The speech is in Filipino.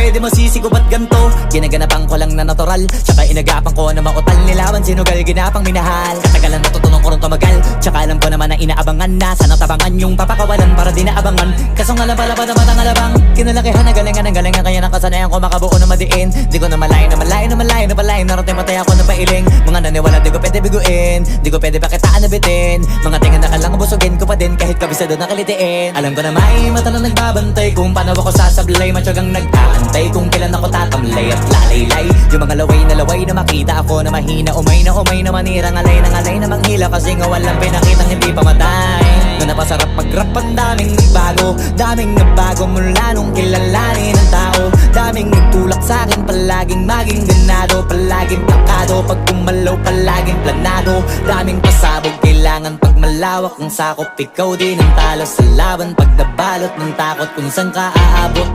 pwede mo sisigo ba't ganto? Ginaganapan ko lang na natural, tsaka inagapan ko na mautal. Nilawan sinugal, ginapang minahal. Katagalan natutunan ko rin tumagal, tsaka alam ko naman na inaabangan na. Sana tabangan yung papakawalan para di naabangan. Kaso nga lang pala pa naman ang alabang. Kinalakihan ang galingan kaya nakasanayan ko makabuo na madiin. Di ko na malayo na malayo na malayo na palayo. Narating patay ako na pailing. Mga naniwala di ko pwede biguin, di ko pwede pakitaan na bitin. Mga tingan na kalang busugin ko pa din kahit kabisado na kalitiin. Alam ko na may mata na nagbabantay kung paano ako sasablay. Matyagang nag-aantay kung kailan ako tatamlay at lalaylay. Yung mga laway na makita ako na mahina. Umay na manira, ngalay na manghila. Kasi nga walang pinakitang hindi pa matay. Na napasarap mag-rap ang daming nagbago. Daming nagbago mula nung kilalanin ang tao. Daming nagtulak sa'kin, palaging maging ganado. Palaging plakado, pag kumalaw palaging planado. Daming pasabog, kailangan pag malawak ang sakop. Ikaw din ang talo sa laban pag nabalot ng takot kung saan ka aabot.